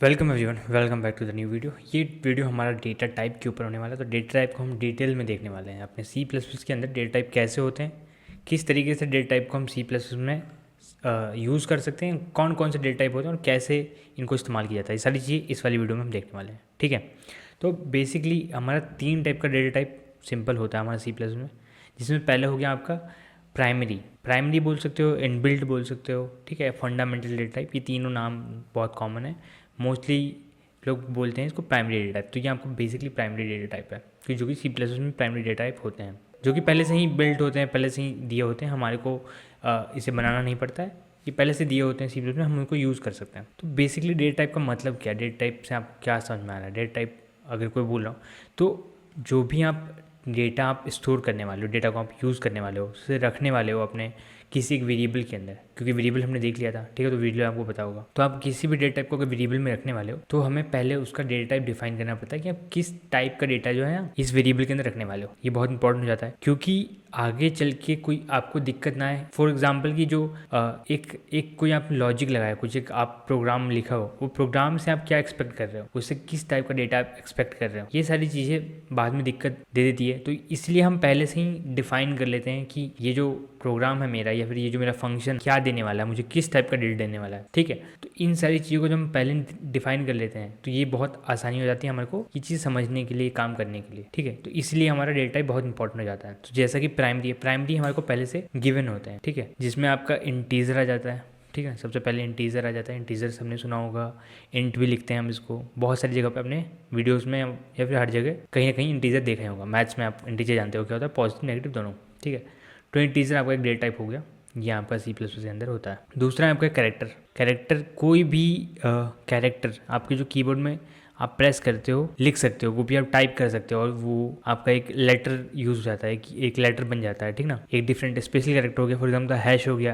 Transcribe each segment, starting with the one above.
Welcome everyone, welcome back to the new video. ये video हमारा data type के ऊपर होने वाला है। तो डेटा टाइप को हम डिटेल में देखने वाले हैं। अपने सी प्लस प्लस के अंदर डेटा टाइप कैसे होते हैं, किस तरीके से डेटा टाइप को हम सी प्लस प्लस में यूज़ कर सकते हैं, कौन कौन से डेटा टाइप होते हैं और कैसे इनको इस्तेमाल किया जाता है, ये सारी चीज़ें इस वाली वीडियो में हम देखने वाले हैं। ठीक है, तो बेसिकली हमारा 3 टाइप का डेटा टाइप सिंपल होता है हमारा सी प्लस में, जिसमें पहले हो गया आपका प्राइमरी बोल सकते हो, इनबिल्ट बोल सकते हो, ठीक है, फंडामेंटल डेटा टाइप। ये तीनों नाम बहुत कॉमन है, मोस्टली लोग बोलते हैं इसको प्राइमरी डेटा टाइप। तो ये आपको बेसिकली प्राइमरी डेटा टाइप है, कि जो कि सी प्लस में प्राइमरी डेटा टाइप होते हैं, जो कि पहले से ही बिल्ट होते हैं, पहले से ही दिए होते हैं, हमारे को इसे बनाना नहीं पड़ता है। ये पहले से दिए होते हैं सी प्लस में, हम उनको यूज़ कर सकते हैं। तो बेसिकली डेटा टाइप का मतलब क्या है, डेटा टाइप से आप क्या समझ में आ रहा है। डेटा टाइप अगर कोई बोल रहा हो तो जो भी आप डेटा आप स्टोर करने वाले हो, डेटा को आप यूज़ करने वाले हो, उसे रखने वाले हो अपने किसी एक वेरिएबल के अंदर, क्योंकि वेरिएबल हमने देख लिया था, ठीक है, तो वेरिएबल आपको पता होगा। तो आप किसी भी डेटा टाइप को अगर वेरिएबल में रखने वाले हो तो हमें पहले उसका डेटा टाइप डिफाइन करना पड़ता है कि आप किस टाइप का डेटा जो है इस वेरिएबल के अंदर रखने वाले हो। ये बहुत इंपॉर्टेंट हो जाता है, क्योंकि आगे चल के कोई आपको दिक्कत ना आए। फॉर एग्जाम्पल की जो एक कोई आप लॉजिक लगाए, कुछ एक आप प्रोग्राम लिखा हो, वो प्रोग्राम से आप क्या एक्सपेक्ट कर रहे हो, उससे किस टाइप का डेटा आप एक्सपेक्ट कर रहे हो, ये सारी चीज़ें बाद में दिक्कत दे देती है। तो इसलिए हम पहले से ही डिफाइन कर लेते हैं कि ये जो प्रोग्राम है मेरा, या फिर ये जो मेरा फंक्शन क्या देने वाला है, मुझे किस टाइप का डेटा देने वाला है। ठीक है, तो इन सारी चीज़ों को जब हम पहले डिफाइन कर लेते हैं तो ये बहुत आसानी हो जाती है हमारे को ये चीज़ समझने के लिए, काम करने के लिए। ठीक है, तो इसलिए हमारा डेटा टाइप बहुत इंपॉर्टेंट हो जाता है। तो जैसा कि प्राइमरी हमारे को पहले से गिवन होते हैं, ठीक है, जिसमें आपका इंटीजर आ जाता है। ठीक है, सबसे पहले इंटीजर आ जाता है। इंटीजर सबने सुना होगा, इंट भी लिखते हैं हम इसको, बहुत सारी जगह पे अपने वीडियोस में या फिर हर जगह कहीं ना कहीं इंटीजर देखा होगा। मैथ्स में आप इंटीजर जानते हो क्या होता है, पॉजिटिव नेगेटिव दोनों। ठीक है, तो इंटीजर आपका एक डेटा टाइप हो गया, ये आपका सी प्लस प्लस के अंदर होता है। दूसरा है आपका कैरेक्टर। कोई भी कैरेक्टर आपके जो कीबोर्ड में आप प्रेस करते हो, लिख सकते हो, वो भी आप टाइप कर सकते हो, और वो आपका एक लेटर यूज हो जाता है, कि एक लेटर बन जाता है। ठीक ना, एक डिफरेंट स्पेशल कैरेक्टर हो गया, फॉर एग्जाम्पल हैश हो गया,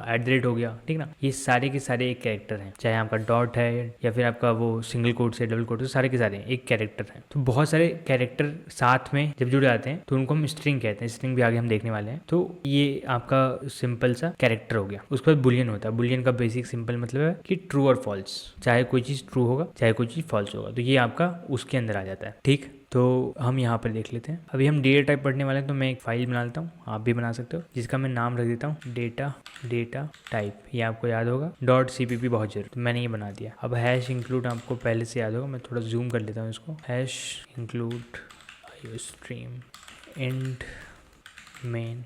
@ हो गया। ठीक ना, ये सारे के सारे एक कैरेक्टर हैं, चाहे आपका डॉट है या फिर आपका वो सिंगल कोट से डबल कोट से, सारे के सारे एक कैरेक्टर हैं। तो बहुत सारे कैरेक्टर साथ में जब जुड़ जाते हैं तो उनको हम स्ट्रिंग कहते हैं। स्ट्रिंग भी आगे हम देखने वाले हैं। तो ये आपका सिंपल सा कैरेक्टर हो गया। उसके बाद बुलियन होता है। बुलियन का बेसिक सिंपल मतलब है कि ट्रू और फॉल्स, चाहे कोई चीज़ ट्रू होगा चाहे कोई चीज़ फॉल्स होगा, तो ये आपका उसके अंदर आ जाता है। ठीक, तो हम यहाँ पर देख लेते हैं। अभी हम डेटा टाइप पढ़ने वाले हैं, तो मैं एक फाइल बना लेता हूँ, आप भी बना सकते हो, जिसका मैं नाम रख देता हूँ डेटा टाइप। ये आपको याद होगा, .cpp बहुत जरूरी, तो मैंने ये बना दिया। अब हैश इंक्लूड आपको पहले से याद होगा, मैं थोड़ा जूम कर लेता हूँ इसको। Hash include stream and main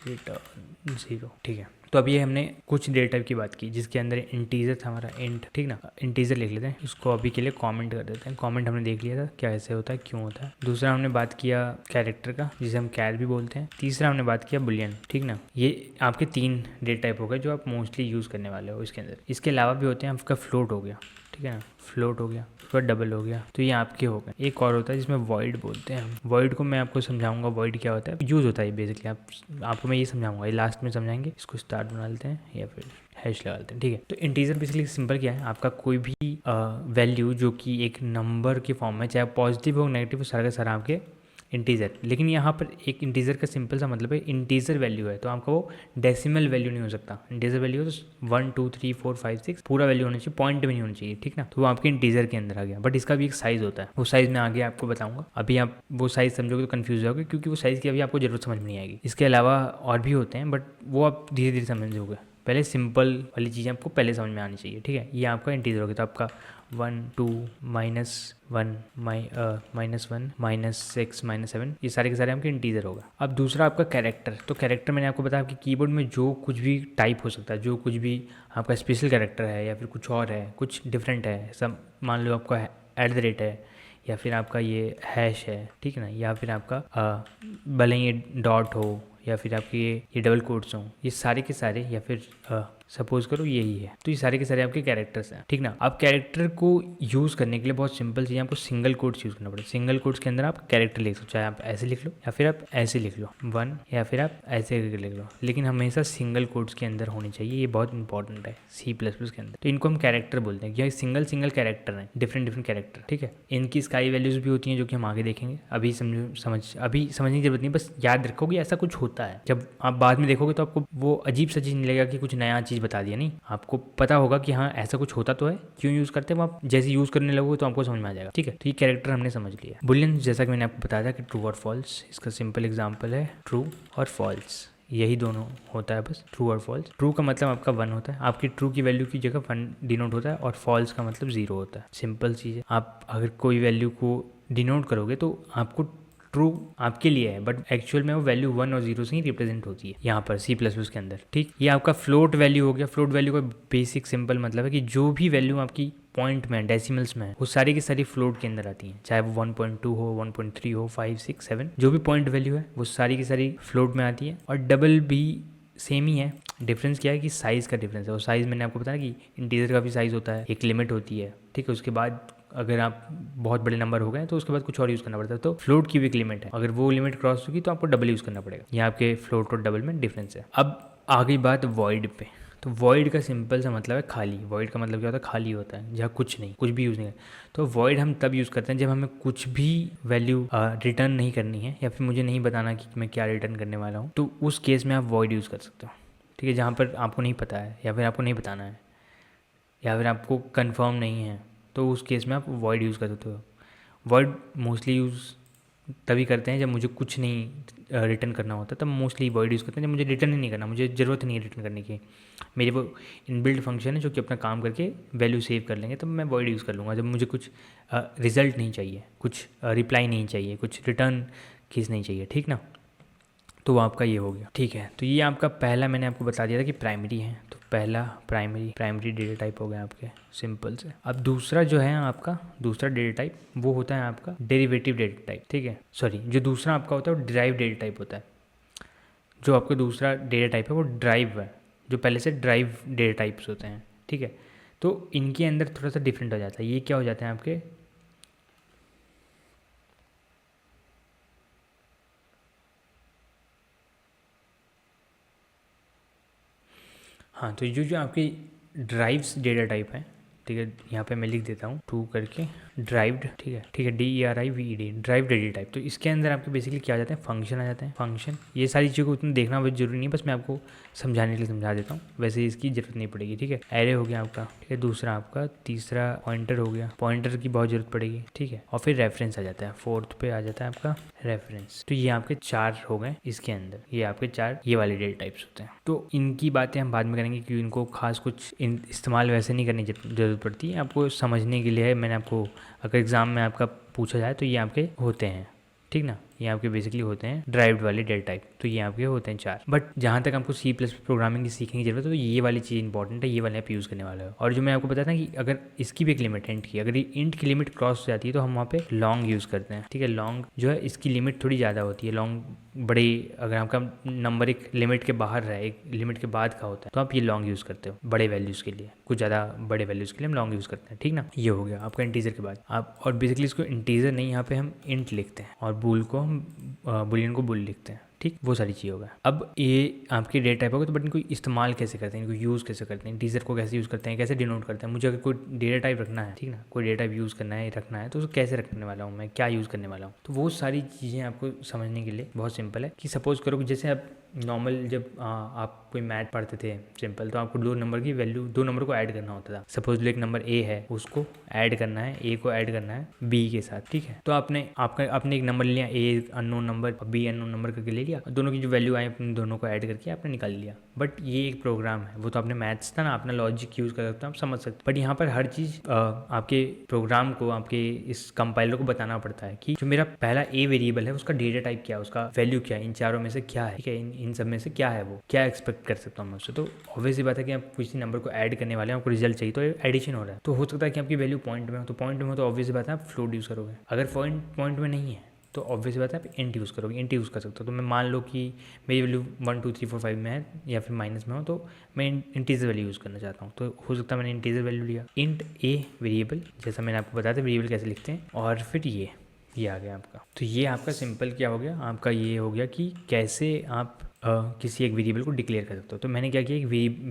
return 0। ठीक है, तो अभी हमने कुछ डेटा टाइप की बात की, जिसके अंदर इंटीजर था हमारा इंट। ठीक ना, इंटीजर लिख लेते हैं, इसको अभी के लिए कमेंट कर देते हैं। कमेंट हमने देख लिया था क्या ऐसे होता है, क्यों होता है। दूसरा हमने बात किया कैरेक्टर का, जिसे हम कैर भी बोलते हैं। तीसरा हमने बात किया बुलियन। ठीक ना, ये आपके 3 डेटा टाइप हो गए जो आप मोस्टली यूज़ करने वाले हो इसके अंदर। इसके अलावा भी होते हैं, आपका फ्लोट हो गया, ठीक है ना, फ्लोट हो गया, उसके बाद डबल हो गया, तो ये आपके हो गए। एक और होता है जिसमें वॉइड बोलते हैं हम। वॉइड को मैं आपको समझाऊंगा, वॉइड क्या होता है, यूज़ होता है बेसिकली। आपको मैं ये समझाऊंगा, ये लास्ट में समझाएंगे। इसको स्टार्ट बना लेते हैं या फिर हैश लगा लेते हैं। ठीक है, तो इंटीजर बेसिकली सिंपल क्या है, आपका कोई भी वैल्यू जो कि एक नंबर के फॉर्म में, चाहे पॉजिटिव हो नेगेटिव हो, सारा का सारा आपके इंटीजर। लेकिन यहाँ पर एक इंटीजर का सिंपल सा मतलब है, इंटीजर वैल्यू है तो आपका वो डेसिमल वैल्यू नहीं हो सकता। इंटीजर वैल्यू तो 1 2 3 4 5 6 पूरा वैल्यू होना चाहिए, पॉइंट भी नहीं होना चाहिए। ठीक ना, तो वो आपके इंटीजर के अंदर आ गया। बट इसका भी एक साइज़ होता है, वो साइज़ मैं आगे आपको बताऊंगा। अभी आप वो साइज़ समझोगे तो कन्फ्यूज होगे, क्योंकि वो साइज़ की अभी आपको जरूरत समझ में नहीं आएगी। इसके अलावा और भी होते हैं, बट वो आप धीरे धीरे समझोगे। पहले सिंपल वाली चीज़ें आपको पहले समझ में आनी चाहिए। ठीक है, ये आपका इंटीजर हो गया, तो आपका 1 2 -1 -1 -6 -7, ये सारे के सारे आपके इंटीजर होगा। अब दूसरा आपका कैरेक्टर। तो कैरेक्टर मैंने आपको बताया कि कीबोर्ड में जो कुछ भी टाइप हो सकता है, जो कुछ भी आपका स्पेशल कैरेक्टर है या फिर कुछ और है, कुछ डिफरेंट है, सब मान लो आपका @ है, या फिर आपका ये हैश है, ठीक है ना, या फिर आपका भले ही ये डॉट हो, या फिर आपके ये डबल कोट्स हों, ये सारे के सारे, या फिर सपोज करो यही है, तो ये सारे के सारे आपके कैरेक्टर्स हैं। ठीक ना, अब कैरेक्टर को यूज़ करने के लिए बहुत सिंपल चीज़, आपको सिंगल कोट्स यूज़ करना पड़ेगा। सिंगल कोट्स के अंदर आप कैरेक्टर लिख सकते हो, चाहे आप ऐसे लिख लो या फिर आप ऐसे लिख लो 1, या फिर आप ऐसे करके लिख लो, लेकिन हमेशा सिंगल कोट्स के अंदर होनी चाहिए। ये बहुत इंपॉर्टेंट है सी प्लस प्लस के अंदर। तो इनको हम कैरेक्टर बोलते हैं, क्योंकि सिंगल कैरेक्टर हैं, डिफरेंट कैरेक्टर। ठीक है, इनकी स्काई वैल्यूज़ भी होती हैं, जो कि हम आगे देखेंगे। अभी समझने की जरूरत नहीं, बस याद रखोगे ऐसा कुछ होता है। जब आप बाद में देखोगे तो आपको वो अजीब सा चीज़ नहीं लगेगा कि कुछ नया चीज़ बता दिया, नहीं आपको पता होगा कि हाँ ऐसा कुछ होता तो है, क्यों यूज़ करते हैं, वो आप जैसे यूज़ करने लगोगे तो आपको समझ में आ जाएगा। ठीक है, तो ये कैरेक्टर हमने समझ लिया। बुलियन जैसा कि मैंने आपको बताया था कि ट्रू और फॉल्स, इसका सिंपल एग्जाम्पल है ट्रू और फॉल्स, यही दोनों होता है बस, ट्रू और फॉल्स। ट्रू का मतलब आपका 1 होता है, आपकी ट्रू की वैल्यू की जगह 1 डिनोट होता है, और फॉल्स का मतलब 0 होता है। सिंपल चीज़ है। आप अगर कोई वैल्यू को डिनोट करोगे तो आपको ट्रू आपके लिए है, बट एक्चुअल में वो वैल्यू 1 और 0 से ही रिप्रेजेंट होती है यहाँ पर C++ के अंदर। ठीक, ये आपका फ्लोट वैल्यू हो गया। फ्लोट वैल्यू का बेसिक सिंपल मतलब है कि जो भी वैल्यू आपकी पॉइंट में डेसिमल्स में है वो सारी की सारी फ्लोट के अंदर आती हैं, चाहे वो 1.2 हो, 1.3 हो, 5, 6, 7, जो भी पॉइंट वैल्यू है वो सारी की सारी फ्लोट में आती है। और डबल भी सेम ही है, डिफरेंस क्या है कि साइज़ का डिफरेंस है। और साइज़ मैंने आपको बताया कि इंटीजर का भी साइज़ होता है, एक लिमिट होती है। ठीक है, उसके बाद अगर आप बहुत बड़े नंबर हो गए तो उसके बाद कुछ और यूज़ करना पड़ता है। तो फ्लोट की भी एक लिमिट है, अगर वो लिमिट क्रॉस होगी तो आपको डबल यूज़ करना पड़ेगा। यहाँ आपके फ्लोट और डबल में डिफरेंस है। अब आ गई बात वॉइड पे। तो वॉइड का सिंपल सा मतलब है खाली। वॉइड का मतलब क्या होता है? खाली होता है, जहाँ कुछ नहीं, कुछ भी यूज़ नहीं है। तो वॉइड हम तब यूज़ करते हैं जब हमें कुछ भी वैल्यू रिटर्न नहीं करनी है, या फिर मुझे नहीं बताना कि मैं क्या रिटर्न करने वाला हूँ, तो उस केस में आप वॉइड यूज़ कर सकते हो। ठीक है, जहाँ पर आपको नहीं पता है, या फिर आपको नहीं बताना है, या फिर आपको कंफर्म नहीं है, तो उस केस में आप वॉइड यूज़ कर सकते हो। वॉइड मोस्टली यूज़ तभी करते हैं जब मुझे कुछ नहीं रिटर्न करना होता, तब मोस्टली वॉइड यूज़ करते हैं। जब मुझे रिटर्न ही नहीं करना, मुझे ज़रूरत नहीं है रिटर्न करने की, मेरे वो इनबिल्ट फंक्शन है जो कि अपना काम करके वैल्यू सेव कर लेंगे, तब मैं वॉइड यूज़ कर लूँगा। जब मुझे कुछ रिजल्ट नहीं चाहिए, कुछ रिप्लाई नहीं चाहिए, कुछ रिटर्न केस नहीं चाहिए, ठीक ना, तो वो आपका ये हो गया। ठीक है, तो ये आपका पहला मैंने आपको बता दिया था कि प्राइमरी है, तो पहला प्राइमरी डेटा टाइप हो गया आपके, सिंपल से। अब दूसरा जो है आपका, दूसरा डेटा टाइप वो होता है आपका डेरिवेटिव डेटा टाइप। ठीक है, सॉरी, जो दूसरा आपका होता है वो ड्राइव डेटा टाइप होता है। जो आपका दूसरा डेटा टाइप है वो ड्राइव है, जो पहले से ड्राइव डेटा टाइप्स होते हैं। ठीक है, तो इनके अंदर थोड़ा सा डिफरेंट हो जाता है। ये क्या हो जाते हैं आपके, हाँ, तो जो जो आपकी ड्राइव्स डेटा टाइप है, ठीक है, यहाँ पे मैं लिख देता हूँ टू करके ड्राइव्ड। ठीक है, ठीक है, DERIVED, ड्राइव डेटा टाइप। तो इसके अंदर आपके बेसिकली क्या आ जाते हैं, फंक्शन आ जाते हैं। फंक्शन, ये सारी चीज़ों को उतना देखना बहुत जरूरी नहीं है, बस मैं आपको समझाने के लिए समझा देता हूँ, वैसे इसकी जरूरत नहीं पड़ेगी। ठीक है, एरे हो गया आपका, ठीक है, दूसरा आपका, तीसरा पॉइंटर हो गया, पॉइंटर की बहुत जरूरत पड़ेगी। ठीक है, और फिर रेफरेंस आ जाता है, फोर्थ पे आ जाता है आपका रेफरेंस। तो ये आपके 4 हो गए इसके अंदर, ये आपके 4 ये वाले डेटा टाइप्स होते हैं। तो इनकी बातें हम बाद में करेंगे, क्योंकि इनको खास कुछ इस्तेमाल वैसे नहीं करने की जरूरत पड़ती है, आपको समझने के लिए है। मैंने आपको, अगर एग्ज़ाम में आपका पूछा जाए तो ये आपके होते हैं, ठीक ना, ये आपके बेसिकली होते हैं ड्राइव्ड वाले डेटा टाइप। तो ये आपके होते हैं 4। बट जहाँ तक आपको C++ प्रोग्रामिंग की सीखने की जरूरत है, तो ये वाली चीज़ इंपॉर्टेंट है, ये वाले आप यूज़ करने वाले हो। और जो मैं आपको बताया था कि अगर इसकी भी एक लिमिट है इंट की, अगर इंट की लिमिट क्रॉस हो जाती है तो हम वहाँ पे लॉन्ग यूज़ करते हैं। ठीक है, लॉन्ग जो है इसकी लिमिट थोड़ी ज़्यादा होती है। लॉन्ग बड़ी, अगर आपका नंबर एक लिमिट के बाहर रहे, एक लिमिट के बाद का होता है, तो आप ये लॉन्ग यूज़ करते हो बड़े वैल्यूज़ के लिए, कुछ ज़्यादा बड़े वैल्यूज़ के लिए हम लॉन्ग यूज़ करते हैं। ठीक ना, ये हो गया आपका इंटीजर के बाद आप, और बेसिकली इसको इंटीजर नहीं, यहाँ पे हम इंट लिखते हैं, और बूल को हम बुलियन को बुल लिखते हैं। ठीक, वो सारी चीज़ होगा। अब ये आपके डेटा टाइप होगा, तो बट इनको इस्तेमाल कैसे करते हैं, इनको यूज़ कैसे करते हैं, इंटीजर को कैसे यूज़ करते हैं, कैसे डिनोट करते हैं। मुझे अगर कोई डेटा टाइप रखना है, ठीक ना, कोई डेटा टाइप यूज़ करना है, रखना है, तो उसको कैसे रखने वाला हूँ मैं, क्या यूज़ करने वाला हूँ, तो वो सारी चीज़ें आपको समझने के लिए बहुत सिंपल है। कि सपोज करो कि जैसे आप नॉर्मल जब आप कोई मैथ पढ़ते थे सिंपल, तो आपको 2 नंबर की वैल्यू, 2 नंबर को ऐड करना होता था। सपोज एक नंबर A है, उसको ऐड करना है, A को ऐड करना है B के साथ। ठीक है, तो आपने एक नंबर लिया, A अननोन नंबर और B अननोन नंबर करके ले लिया, दोनों की जो वैल्यू आई अपने दोनों को ऐड करके आपने निकाल लिया। बट ये एक प्रोग्राम है, वो तो आपने मैथ्स था ना, अपना लॉजिक यूज़ कर सकते हो, आप समझ सकते। बट यहाँ पर हर चीज़ आपके प्रोग्राम को, आपके इस कंपाइलर को बताना पड़ता है कि जो मेरा पहला A वेरिएबल है उसका डेटा टाइप क्या है, उसका वैल्यू क्या है, इन चारों में से क्या है। ठीक है, इन सब में से क्या है, वो क्या एक्सपेक्ट कर सकता हूँ मैं उससे। तो ऑब्वियस सी बात है कि आप किसी नंबर को ऐड करने वाले हैं, आपको रिजल्ट चाहिए, तो एडिशन हो रहा है, तो हो सकता है कि आपकी वैल्यू पॉइंट में हो, तो पॉइंट में हो तो ऑब्वियस सी बात है आप फ्लोट यूज़ करोगे। अगर पॉइंट में नहीं है तो ऑब्वियस बात है आप इंट यूज़ करोगे, इंट यूज़ कर सकते हो। तो मैं मान लो कि मेरी वैल्यू 1 2 3 4 5 में है, या फिर माइनस में हो, तो मैं इंटीजर वैल्यू यूज़ करना चाहता हूँ, तो हो सकता है मैंने इंटीजर वैल्यू लिया। इंट A वेरिएबल, जैसा मैंने आपको बताया था वेरिएबल कैसे लिखते हैं, और फिर ये आ गया आपका। तो ये आपका सिंपल क्या हो गया आपका, ये हो गया कि कैसे आप किसी एक वेरिएबल को डिक्लेयर कर सकते हो। तो मैंने क्या किया, एक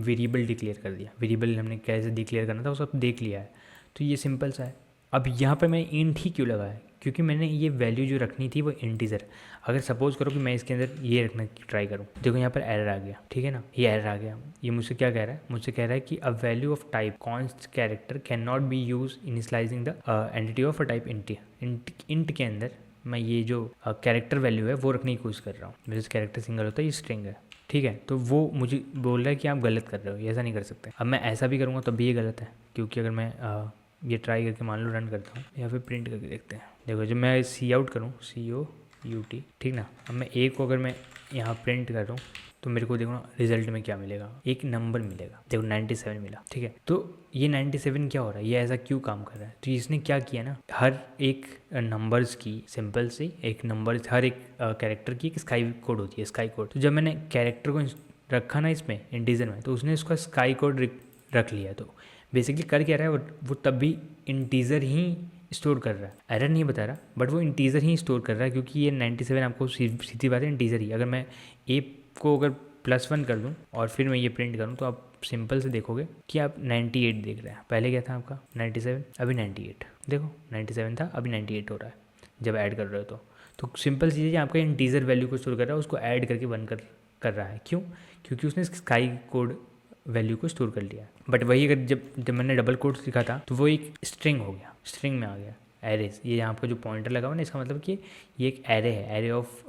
वेरिएबल डिक्लेयर कर दिया। वेरिएबल हमने कैसे डिक्लेयर करना था वो सब देख लिया है, तो ये सिंपल सा है। अब यहाँ पर मैं इंट ही क्यों लगाया, क्योंकि मैंने ये वैल्यू जो रखनी थी वो इंटीजर। अगर सपोज करो कि मैं इसके अंदर ये रखना ट्राई करूँ, देखो यहाँ पर एरर आ गया, ठीक है ना, ये एरर आ गया। ये मुझसे क्या कह रहा है, मुझसे कह रहा है कि a value of type const character can not be use initialising the entity of a type int के अंदर मैं ये जो कैरेक्टर वैल्यू है वो रखने की कोशिश कर रहा हूँ। मेरे कैरेक्टर सिंगल होता है, ये स्ट्रिंग है, ठीक है। तो वो मुझे बोल रहा है कि आप गलत कर रहे हो, ये ऐसा नहीं कर सकते। अब मैं ऐसा भी करूँगा तब भी ये गलत है, क्योंकि अगर मैं ये ट्राई करके मान लो रन करता हूँ या फिर प्रिंट करके देखते हैं। देखो जब मैं सी आउट करूँ, COUT, ठीक ना, अब मैं ए को अगर मैं यहाँ प्रिंट कर रहा हूँ तो मेरे को देखो ना रिजल्ट में क्या मिलेगा, एक नंबर मिलेगा। देखो 97 मिला, ठीक है। तो ये 97 क्या हो रहा है, ये ऐसा क्यों काम कर रहा है, तो इसने क्या किया ना, हर एक नंबर्स की सिंपल सी एक नंबर, हर एक कैरेक्टर की एक स्काई कोड होती है, स्काई कोड। तो जब मैंने कैरेक्टर को रखा ना इसमें इंटीजर में, तो उसने उसका स्काई कोड रख लिया। तो बेसिकली कर क्या रहा है वो तब भी इंटीजर ही स्टोर कर रहा है, एरर नहीं बता रहा, बट वो इंटीजर ही स्टोर कर रहा है, क्योंकि ये 97 आपको सीधी बात है इंटीजर ही। अगर मैं ए को अगर +1 कर दूं और फिर मैं ये प्रिंट करूं तो आप सिंपल से देखोगे कि आप 98 देख रहे हैं। पहले क्या था आपका 97, अभी 98, देखो 97 था अभी 98 हो रहा है जब ऐड कर रहे हो। तो सिंपल चीज़ है, आपका इंटीजर वैल्यू को स्टोर कर रहा है, उसको ऐड करके 1 कर रहा है। क्यों? क्योंकि उसने स्काई कोड वैल्यू को स्टोर कर लिया। बट वही अगर जब मैंने डबल कोट्स लिखा था तो वो एक स्ट्रिंग हो गया, स्ट्रिंग में आ गया एरेज। ये यहाँ पर जो पॉइंटर लगा हुआ ना, इसका मतलब कि ये एक एरे है, एरे ऑफ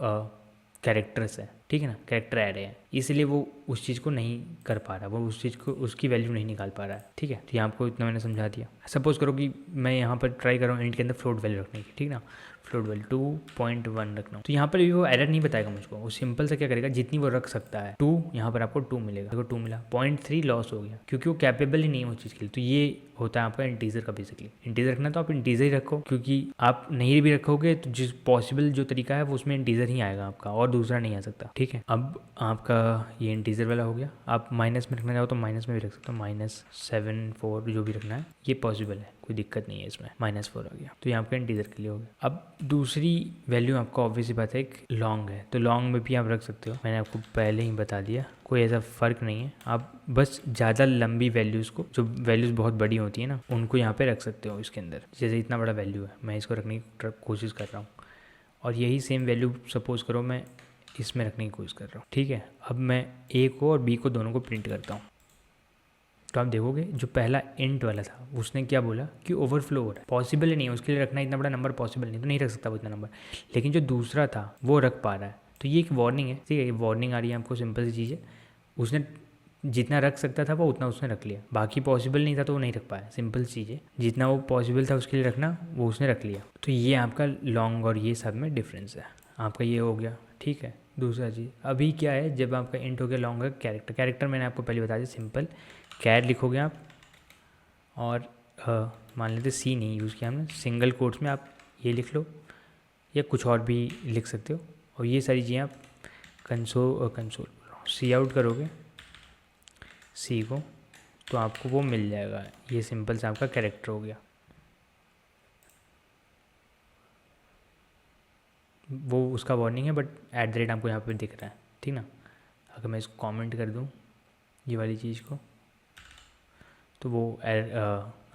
कैरेक्टर्स है, ठीक है ना, कैरेक्टर एरे है, इसलिए वो उस चीज़ को नहीं कर पा रहा, वो उस चीज़ को उसकी वैल्यू नहीं निकाल पा रहा है, ठीक है। तो यहाँ आपको इतना मैंने समझा दिया। सपोज करो कि मैं यहाँ पर ट्राई कर रहा हूँ इंट के अंदर फ्लोट वैल्यू रखने की, ठीक ना, फ्लोट वैल्यू 2.1 रखना हो, तो यहाँ पर भी वो एरर नहीं बताएगा मुझको। वो सिंपल से क्या करेगा, जितनी वो रख सकता है 2, यहाँ पर आपको 2 मिलेगा। देखो 2 मिला, 0.3 लॉस हो गया, क्योंकि वो कैपेबल ही नहीं है उस चीज़ के लिए। तो ये होता है आपका इंटीजर का। बेसिकली इंटीजर रखना तो आप इंटीजर ही रखो, क्योंकि आप नहीं भी रखोगे तो जिस पॉसिबल जो तरीका है वो उसमें इंटीजर ही आएगा आपका, और दूसरा नहीं आ सकता, ठीक है। अब आपका ये इंटीजर वाला हो गया। आप माइनस में रखना चाहो तो माइनस में भी रख सकते हो, -7.4 जो भी रखना है ये पॉसिबल है, कोई दिक्कत नहीं है इसमें। -4 आ गया, तो ये आपका इंटीजर के लिए हो गया। अब दूसरी वैल्यू आपका ऑब्वियसली बात है एक लॉन्ग है, तो लॉन्ग में भी आप रख सकते हो, मैंने आपको पहले ही बता दिया, कोई ऐसा फ़र्क नहीं है। आप बस ज़्यादा लंबी वैल्यूज़ को, जो वैल्यूज़ बहुत बड़ी होती है ना, उनको यहाँ पे रख सकते हो इसके अंदर। जैसे इतना बड़ा वैल्यू है, मैं इसको रखने की कोशिश कर रहा हूँ, और यही सेम वैल्यू सपोज़ करो मैं इसमें रखने की कोशिश कर रहा हूँ, ठीक है। अब मैं ए को और बी को दोनों को प्रिंट करता हूँ, तो आप देखोगे जो पहला इंट वाला था उसने क्या बोला कि ओवरफ्लो हो रहा है, पॉसिबल ही नहीं है उसके लिए रखना इतना बड़ा नंबर, पॉसिबल नहीं, तो नहीं रख सकता वो इतना नंबर। लेकिन जो दूसरा था वो रख पा रहा है, तो ये एक वार्निंग है, ठीक है। ये वार्निंग आ रही है आपको, सिंपल सी चीज़ है। उसने जितना रख सकता था वो उतना उसने रख लिया, बाकी पॉसिबल नहीं था तो वो नहीं रख पाया, सिंपल चीज़ है। जितना वो पॉसिबल था उसके लिए रखना वो उसने रख लिया। तो ये आपका लॉन्ग और ये सब में डिफरेंस है। आपका ये हो गया, ठीक है। दूसरा चीज़ अभी क्या है, जब आपका इंट हो गया लॉन्ग है कैरेक्टर मैंने आपको पहले बता दिया, सिंपल कैर लिखोगे आप, और मान लेते सी नहीं यूज़ किया हमने, सिंगल कोट्स में आप ये लिख लो, या कुछ और भी लिख सकते हो। और ये सारी चीज़ें आप कंसोल सी आउट करोगे सी को, तो आपको वो मिल जाएगा। ये सिंपल से आपका कैरेक्टर हो गया, वो उसका वार्निंग है, बट @ आपको यहाँ पे दिख रहा है, ठीक ना। अगर मैं इसको कमेंट कर दूँ ये वाली चीज़ को, तो वो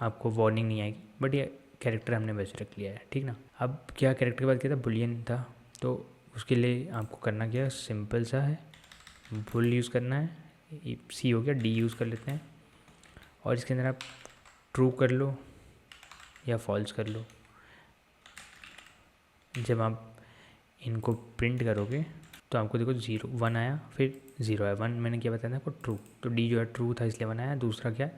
आपको वार्निंग नहीं आएगी, बट ये कैरेक्टर हमने वैसे रख लिया है, ठीक ना। अब क्या कैरेक्टर के बाद क्या था, बुलियन था, तो उसके लिए आपको करना क्या, सिंपल सा है, बुल यूज़ करना है, सी हो गया, डी यूज़ कर लेते हैं, और इसके अंदर आप ट्रू कर लो या फॉल्स कर लो। जब आप इनको प्रिंट करोगे तो आपको देखो 0 1 आया, फिर 0 आया, 1 मैंने क्या बताया था आपको, ट्रू, तो डी जो है ट्रू था इसलिए 1 आया, दूसरा क्या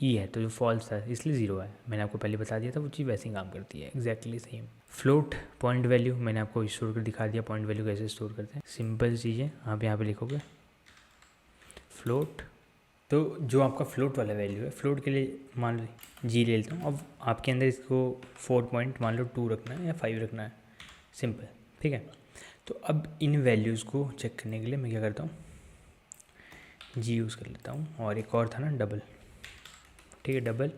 ई है तो जो फॉल्स था इसलिए 0 आया। मैंने आपको पहले बता दिया था, वो चीज़ वैसे ही काम करती है, exactly same. Float point value मैंने आपको स्टोर कर दिखा दिया, पॉइंट वैल्यू कैसे स्टोर करते हैं, सिंपल चीज़ें आप यहाँ पे लिखोगे फ्लोट। तो जो आपका फ्लोट वाला वैल्यू है, फ्लोट के लिए मान लो जी ले लेता हूँ। अब आपके अंदर इसको 4 पॉइंट मान लो 2 रखना है या 5 रखना है, सिंपल, ठीक है। तो अब इन वैल्यूज़ को चेक करने के लिए मैं क्या करता हूँ, जी यूज़ कर लेता हूँ, और एक और था ना डबल, ठीक है, डबल,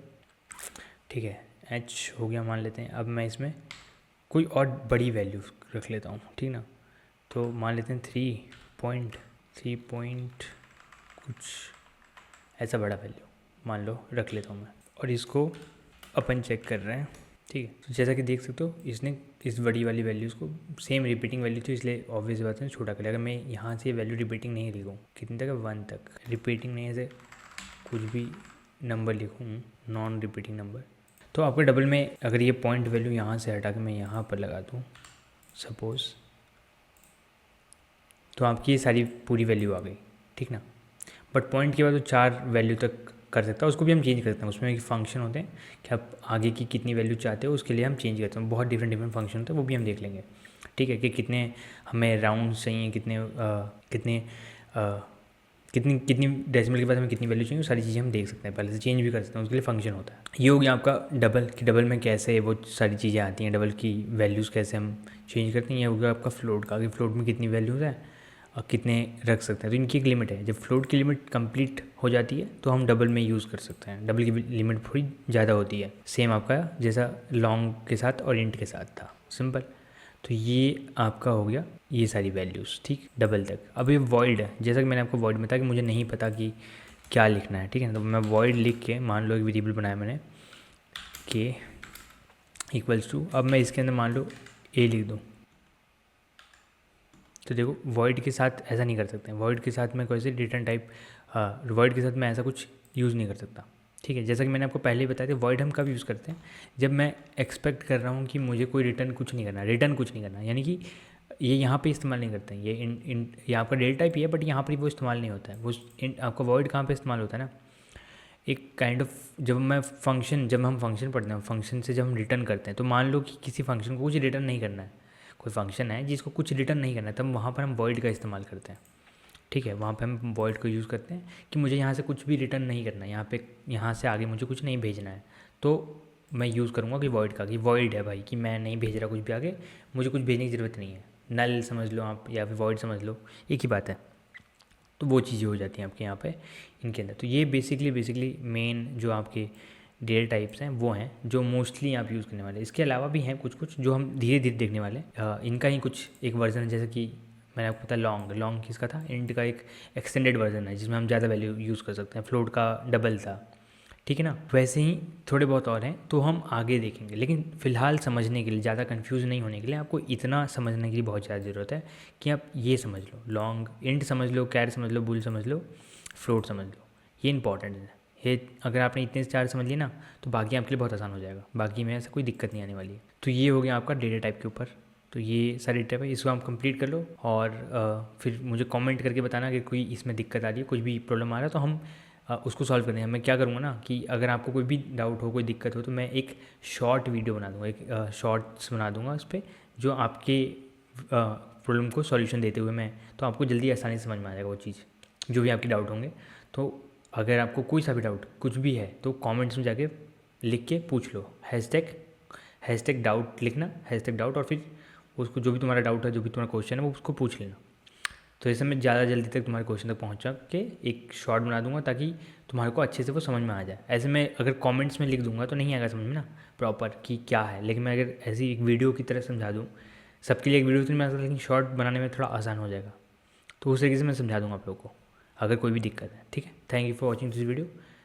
ठीक है, एच हो गया मान लेते हैं। अब मैं इसमें कोई और बड़ी वैल्यू रख लेता हूँ, ठीक ना, तो मान लेते हैं 3 पॉइंट कुछ ऐसा बड़ा वैल्यू मान लो रख लेता हूँ मैं, और इसको अपन चेक कर रहे हैं ठीक है। तो जैसा कि देख सकते हो इसने इस बड़ी वाली वैल्यूज़ को सेम रिपीटिंग वैल्यू थी, इसलिए ऑब्वियस बात है छोटा करेगा। अगर मैं यहाँ से वैल्यू रिपीटिंग नहीं लिखूँ, कितने तक है 1 तक, रिपीटिंग नहीं ऐसे कुछ भी नंबर लिखूँ, नॉन रिपीटिंग नंबर, तो आपके डबल में अगर ये पॉइंट वैल्यू यहाँ से हटा के मैं यहाँ पर लगा दूँ सपोज़, तो आपकी ये सारी पूरी वैल्यू आ गई, ठीक ना। बट पॉइंट के बाद तो 4 वैल्यू तक कर सकता है, उसको भी हम चेंज करते हैं। उसमें एक फंक्शन होते हैं कि आप आगे की कितनी वैल्यू चाहते हो उसके लिए हम चेंज करते हैं। बहुत डिफरेंट फंक्शन होते हैं, वो भी हम देख लेंगे, ठीक है। कि कितने हमें राउंड चाहिए, कितनी डेसिमल के बाद हमें कितनी वैल्यू चाहिए, वो सारी चीज़ें हम देख सकते हैं, पहले से चेंज भी कर सकते हैं, उसके लिए फंक्शन होता है। ये हो गया आपका डबल, कि डबल में कैसे वो सारी चीज़ें आती हैं, डबल की वैल्यूज़ कैसे हम चेंज करते हैं। ये हो गया आपका फ्लोट का, कि फ्लोट में कितनी वैल्यूज़ है और कितने रख सकते हैं। तो इनकी एक लिमिट है, जब फ्लोट की लिमिट कंप्लीट हो जाती है तो हम डबल में यूज़ कर सकते हैं। डबल की लिमिट थोड़ी ज़्यादा होती है, सेम आपका जैसा लॉन्ग के साथ और इंट के साथ था, सिंपल। तो ये आपका हो गया ये सारी वैल्यूज़, ठीक, डबल तक। अब ये वॉइड है, जैसा कि मैंने आपको वॉइड में बताया कि मुझे नहीं पता कि क्या लिखना है, ठीक है। तो मैं वॉइड लिख के, मान लो एक वेरिएबल बनाया मैंने के इक्वल्स टू, अब मैं इसके अंदर मान लो ए लिख दूँ, तो देखो वॉइड के साथ ऐसा नहीं कर सकते हैं। वॉइड के साथ मैं कोई से रिटर्न टाइप, वॉइड के साथ मैं ऐसा कुछ यूज़ नहीं कर सकता, ठीक है। जैसा कि मैंने आपको पहले ही बताया था, वॉइड हम कब यूज़ करते हैं, जब मैं एक्सपेक्ट कर रहा हूँ कि मुझे कोई रिटर्न कुछ नहीं करना, यानी कि ये यहाँ पे इस्तेमाल नहीं करते हैं। ये आपका डेटा टाइप ही है, बट यहाँ पर वो इस्तेमाल नहीं होता है। वो आपका वॉइड कहाँ पे इस्तेमाल होता है ना, एक काइंड ऑफ, जब हम फंक्शन पढ़ते हैं, फंक्शन से जब हम रिटर्न करते हैं, तो मान लो कि किसी फंक्शन को कुछ रिटर्न नहीं करना है, कोई फंक्शन है जिसको कुछ रिटर्न नहीं करना है, तब वहाँ पर हम वॉइड का इस्तेमाल करते हैं, ठीक है। वहाँ पे हम वॉइड को यूज़ करते हैं कि मुझे यहाँ से कुछ भी रिटर्न नहीं करना है, यहाँ से आगे मुझे कुछ नहीं भेजना है, तो मैं यूज़ करूँगा कि वॉइड का, कि वॉइड है भाई, कि मैं नहीं भेज रहा कुछ भी आगे, मुझे कुछ भेजने की ज़रूरत नहीं है। नल समझ लो आप, या फिर वॉइड समझ लो, एक ही बात है। तो वो चीज़ें हो जाती हैं आपके यहाँ पे इनके अंदर। तो ये बेसिकली मेन जो आपके डेटा टाइप्स हैं वो हैं जो मोस्टली आप यूज़ करने वाले। इसके अलावा भी हैं कुछ जो हम धीरे धीरे देखने वाले हैं। इनका ही कुछ एक वर्जन है, जैसे कि मैंने आपको बताया लॉन्ग किसका था, इंट का एक एक्सटेंडेड वर्जन है जिसमें हम ज़्यादा वैल्यू यूज़ कर सकते हैं। फ्लोट का डबल था, ठीक है ना। वैसे ही थोड़े बहुत और हैं, तो हम आगे देखेंगे। लेकिन फ़िलहाल समझने के लिए, ज़्यादा कंफ्यूज नहीं होने के लिए, आपको इतना समझने की बहुत ज़्यादा ज़रूरत है कि आप ये समझ लो, लॉन्ग, इंट समझ लो, कैर समझ लो, बुल समझ लो, फ्लोट समझ लो, ये इंपॉर्टेंट है। ये अगर आपने इतने चार समझ लिए ना, तो बाकी आपके लिए बहुत आसान हो जाएगा, बाकी में ऐसा कोई दिक्कत नहीं आने वाली है। तो ये हो गया आपका डेटा टाइप के ऊपर। तो ये सारी टाइप है, इसको आप कंप्लीट कर लो और फिर मुझे कमेंट करके बताना कि कोई इसमें दिक्कत आ रही है, कुछ भी प्रॉब्लम आ रहा है, तो हम उसको सॉल्व करने हैं। मैं क्या करूँगा ना, कि अगर आपको कोई भी डाउट हो, कोई दिक्कत हो, तो मैं एक शॉर्ट वीडियो बना दूँगा, एक शॉर्ट्स बना दूँगा उस पर, जो आपके प्रॉब्लम को सॉल्यूशन देते हुए मैं, तो आपको जल्दी आसानी से समझ में आ जाएगा वो चीज़, जो भी आपके डाउट होंगे। तो अगर आपको कोई सा भी डाउट कुछ भी है, तो कमेंट्स में जाके लिख के पूछ लो, हैशटैग डाउट लिखना, हैशटैग डाउट, और फिर उसको जो भी तुम्हारा डाउट है, जो भी तुम्हारा क्वेश्चन है, वो उसको पूछ लेना। तो ऐसे मैं ज़्यादा जल्दी तक तुम्हारे क्वेश्चन तक पहुँचा के एक शॉर्ट बना दूंगा, ताकि तुम्हारे को अच्छे से वो समझ में आ जाए। ऐसे मैं अगर कमेंट्स में लिख दूंगा तो नहीं आएगा समझ में ना प्रॉपर कि क्या है। लेकिन मैं अगर ऐसी एक वीडियो की तरह समझा दूँ, सबके लिए एक वीडियो तो नहीं बना सकता, लेकिन शॉर्ट बनाने में थोड़ा आसान हो जाएगा, तो उस तरीके से मैं समझा दूँगा आप लोगों को, अगर कोई भी दिक्कत है, ठीक है। Thank you for watching this video.